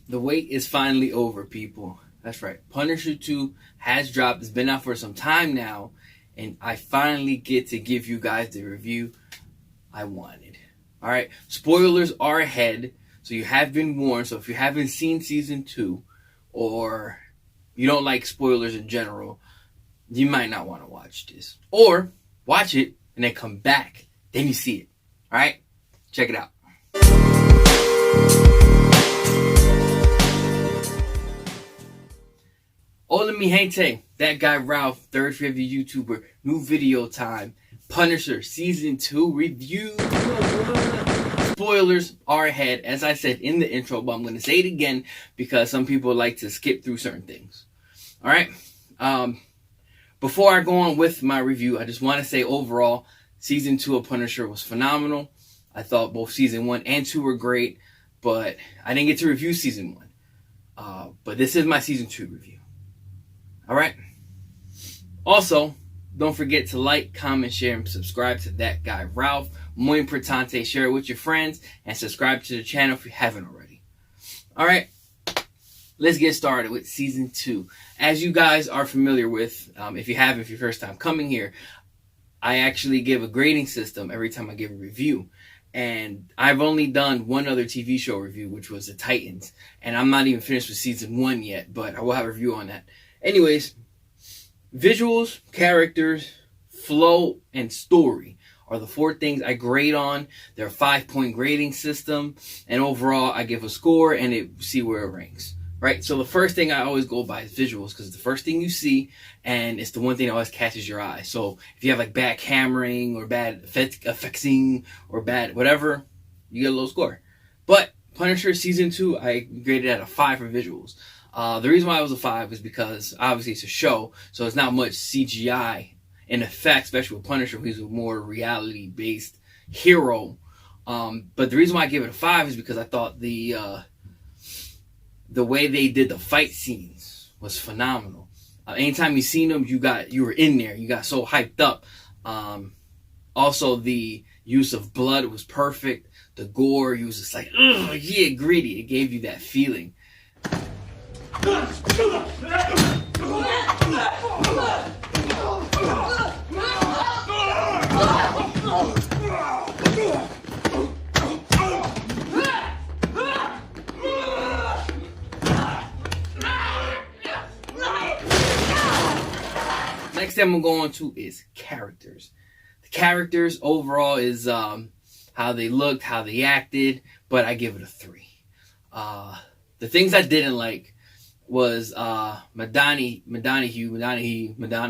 The wait is finally over, people. That's right. Punisher 2 has dropped. It's been out for some time now. And I finally get to give you guys the review I wanted. Alright. Spoilers are ahead. So you have been warned. So if you haven't seen Season 2, or you don't like spoilers in general, you might not want to watch this. Or watch it and then come back. Then you see it. Alright? Check it out. Hola mi gente, that guy Ralph, third favorite YouTuber, new video time, Punisher Season 2 review. Spoilers are ahead, as I said in the intro, but I'm going to say it again because some people like to skip through certain things. Alright, before I go on with my review, I just want to say overall, Season 2 of Punisher was phenomenal. I thought both Season 1 and 2 were great, but I didn't get to review Season 1. But this is my Season 2 review. Alright. Also, don't forget to like, comment, share, and subscribe to That Guy Ralph. Muy importante, share it with your friends, and subscribe to the channel if you haven't already. Alright. Let's get started with Season 2. As you guys are familiar with, if you haven't, if you're first time coming here, I actually give a grading system every time I give a review. And I've only done one other TV show review, which was The Titans. And I'm not even finished with Season 1 yet, but I will have a review on that. Anyways, visuals, characters, flow, and story are the 4 things I grade on. They're a 5-point grading system. And overall, I give a score and see where it ranks. Right? So the first thing I always go by is visuals, because it's the first thing you see, and it's the one thing that always catches your eye. So if you have like bad cameraing or bad effectsing or bad whatever, you get a low score. But Punisher Season 2, I graded at a 5 for visuals. The reason why it was a 5 is because obviously it's a show, so it's not much CGI in effect, especially with Punisher, who's a more reality-based hero. But the reason why I give it a 5 is because I thought the way they did the fight scenes was phenomenal. Anytime you seen them, you were in there. You got so hyped up. Also, the use of blood was perfect. The gore, you was just like, ugh, yeah, gritty. It gave you that feeling. Next thing I'm going to is characters. The characters overall is how they looked, how they acted, but I give it a 3. The things I didn't like was Madonna,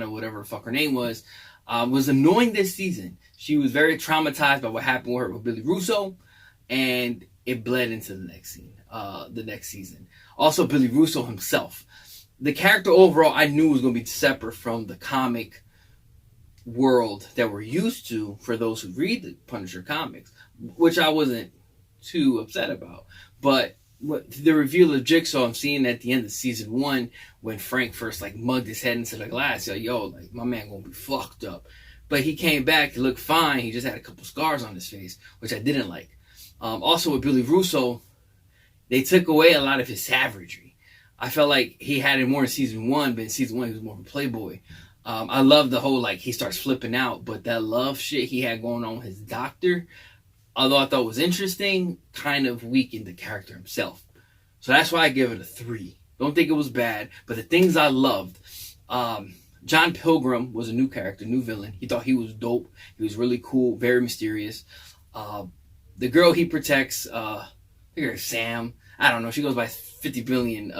whatever the fuck her name was annoying this season. She was very traumatized by what happened with her with Billy Russo, and it bled into the next season. Also, Billy Russo himself. The character overall I knew was going to be separate from the comic world that we're used to for those who read the Punisher comics, which I wasn't too upset about. But the reveal of Jigsaw, I'm seeing at the end of Season 1 when Frank first mugged his head into the glass. Yo, my man gonna be fucked up. But he came back, he looked fine. He just had a couple scars on his face, which I didn't like. Also with Billy Russo, they took away a lot of his savagery. I felt like he had it more in Season 1, but in Season 1 he was more of a playboy. I love the whole he starts flipping out, but that love shit he had going on with his doctor, although I thought was interesting, kind of weakened the character himself. So that's why I give it a 3. Don't think it was bad, but the things I loved, John Pilgrim was a new character, new villain. He thought he was dope. He was really cool, very mysterious. The girl he protects, I think her Sam. I don't know. She goes by 50 billion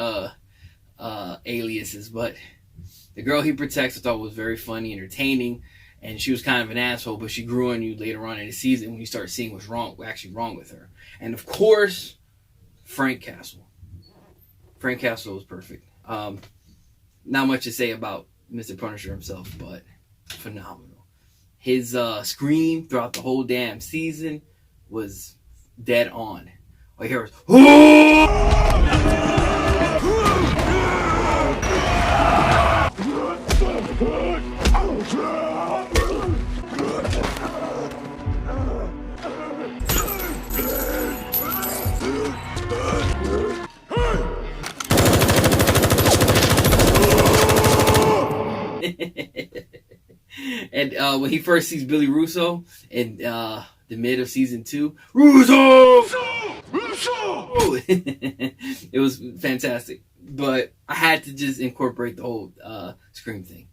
aliases, but the girl he protects I thought was very funny, entertaining, and she was kind of an asshole, but she grew on you later on in the season when you start seeing what's actually wrong with her. And of course, Frank Castle. Frank Castle was perfect. Not much to say about Mr. Punisher himself, but phenomenal. His scream throughout the whole damn season was dead on. All you hear was, And when he first sees Billy Russo in the mid of season 2, Russo! It was fantastic. But I had to just incorporate the whole Scream thing.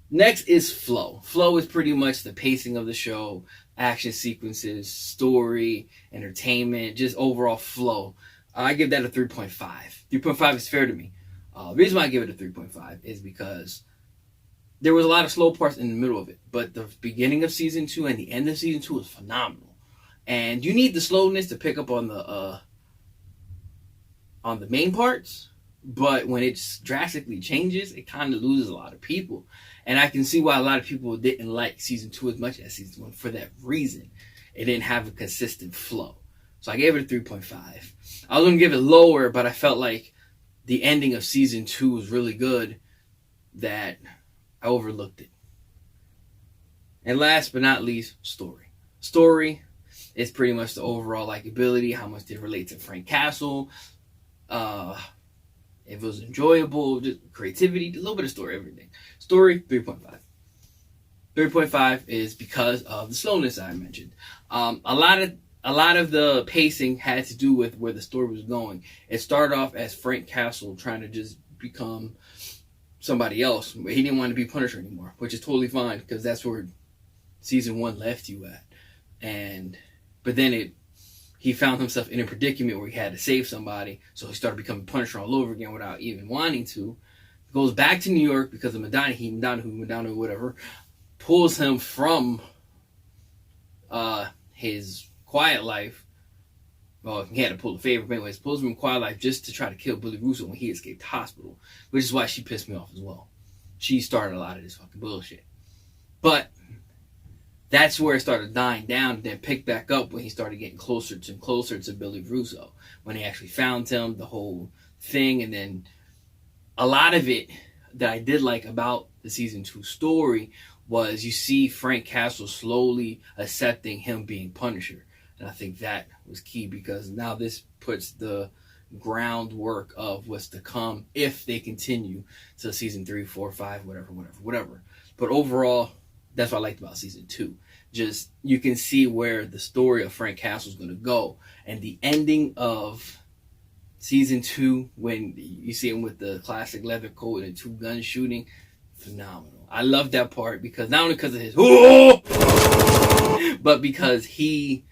Next is flow. Flow is pretty much the pacing of the show, action sequences, story, entertainment, just overall flow. I give that a 3.5. 3.5 is fair to me. The reason why I give it a 3.5 is because there was a lot of slow parts in the middle of it, but the beginning of season 2 and the end of season 2 was phenomenal. And you need the slowness to pick up on the main parts, but when it drastically changes, it kind of loses a lot of people. And I can see why a lot of people didn't like season 2 as much as season 1 for that reason. It didn't have a consistent flow. So I gave it a 3.5. I was going to give it lower, but I felt like the ending of season 2 was really good that I overlooked it. And last but not least, story. Story is pretty much the overall likability, how much did it relate to Frank Castle, if it was enjoyable, just creativity, a little bit of story, everything. Story, 3.5. 3.5 is because of the slowness I mentioned. A lot of the pacing had to do with where the story was going. It started off as Frank Castle trying to just become somebody else, but he didn't want to be Punisher anymore, which is totally fine because that's where season 1 left you at. But then he found himself in a predicament where he had to save somebody, so he started becoming Punisher all over again without even wanting to. Goes back to New York because of Madonna, whatever, pulls him from his quiet life. Well, he had to pull a favor, but anyways, pulls him from quiet life just to try to kill Billy Russo when he escaped hospital, which is why she pissed me off as well. She started a lot of this fucking bullshit. But that's where it started dying down and then picked back up when he started getting closer to Billy Russo. When he actually found him, the whole thing, and then a lot of it that I did like about the season 2 story was you see Frank Castle slowly accepting him being Punisher. And I think that was key because now this puts the groundwork of what's to come if they continue to season 3, 4, 5, whatever. But overall, that's what I liked about season 2. Just you can see where the story of Frank Castle is going to go, and the ending of season 2 when you see him with the classic leather coat and 2 guns shooting, phenomenal. I love that part because not only because of his but because he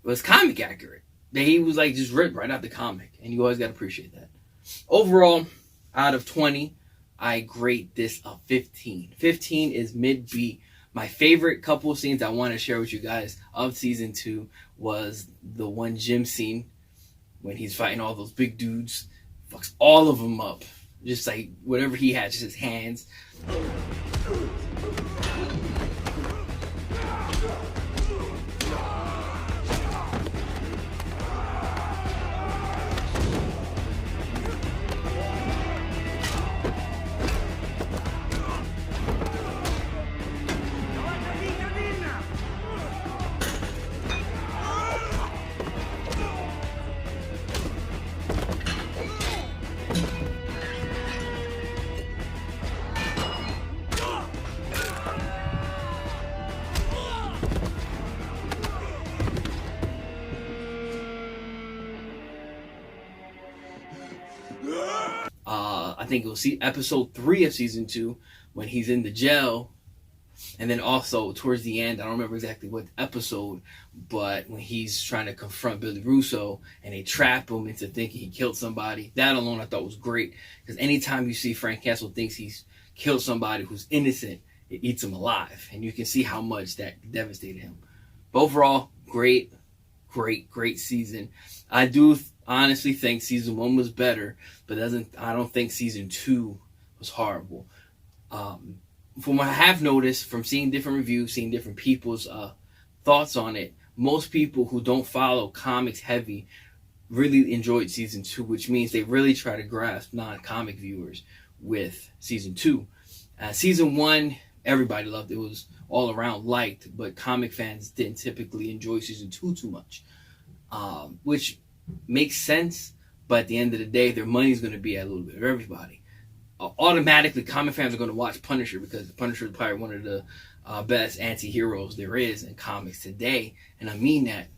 was comic accurate. That he was like just ripped right out the comic, and you always got to appreciate that. Overall, out of 20, I grade this a 15. 15 is mid-B. My favorite couple of scenes I want to share with you guys of season 2 was the one gym scene when he's fighting all those big dudes, fucks all of them up, just like whatever he had, just his hands. I think it was episode 3 of season 2 when he's in the jail, and then also towards the end, I don't remember exactly what episode, but when he's trying to confront Billy Russo and they trap him into thinking he killed somebody. That alone I thought was great, because anytime you see Frank Castle thinks he's killed somebody who's innocent, it eats him alive, and you can see how much that devastated him. But overall, great season. I do honestly think season 1 was better, but I don't think season 2 was horrible. From what I have noticed from seeing different reviews, seeing different people's thoughts on it, most people who don't follow comics heavy really enjoyed season 2, which means they really try to grasp non-comic viewers with season 2. Season 1, everybody loved it. It was all around liked, but comic fans didn't typically enjoy season 2 too much, which makes sense. But at the end of the day, their money's going to be at a little bit of everybody. automatically comic fans are going to watch Punisher, because Punisher is probably one of the best anti-heroes there is in comics today. And I mean that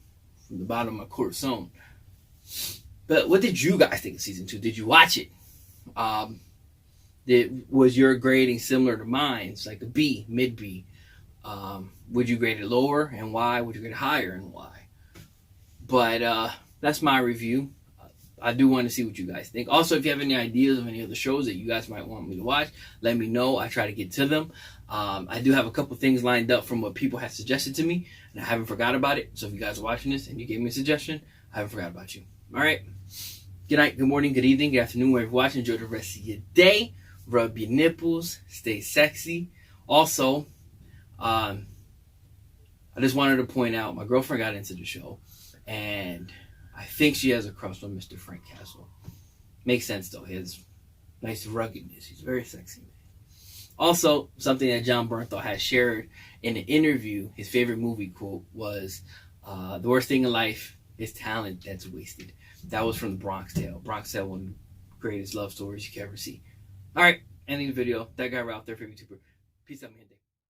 from the bottom of my corazón. But what did you guys think of season 2? Did you watch it? Was your grading similar to mine? It's like a B, mid B. Would you grade it lower, and why? Would you grade it higher, and why? But that's my review. I do want to see what you guys think. Also, if you have any ideas of any other shows that you guys might want me to watch, let me know. I try to get to them. I do have a couple things lined up from what people have suggested to me, and I haven't forgot about it. So if you guys are watching this and you gave me a suggestion, I haven't forgot about you. All right. Good night, good morning, good evening, good afternoon, wherever you're watching. Enjoy the rest of your day. Rub your nipples. Stay sexy. Also, I just wanted to point out, my girlfriend got into the show, and I think she has a crush on Mr. Frank Castle. Makes sense, though. He has nice ruggedness. He's very sexy. Also, something that John Bernthal has shared in an interview, his favorite movie quote was, the worst thing in life is talent that's wasted. That was from the Bronx Tale. Bronx Tale, one of the greatest love stories you can ever see. All right, ending the video. That guy right out there, favorite YouTuber. Peace out, man.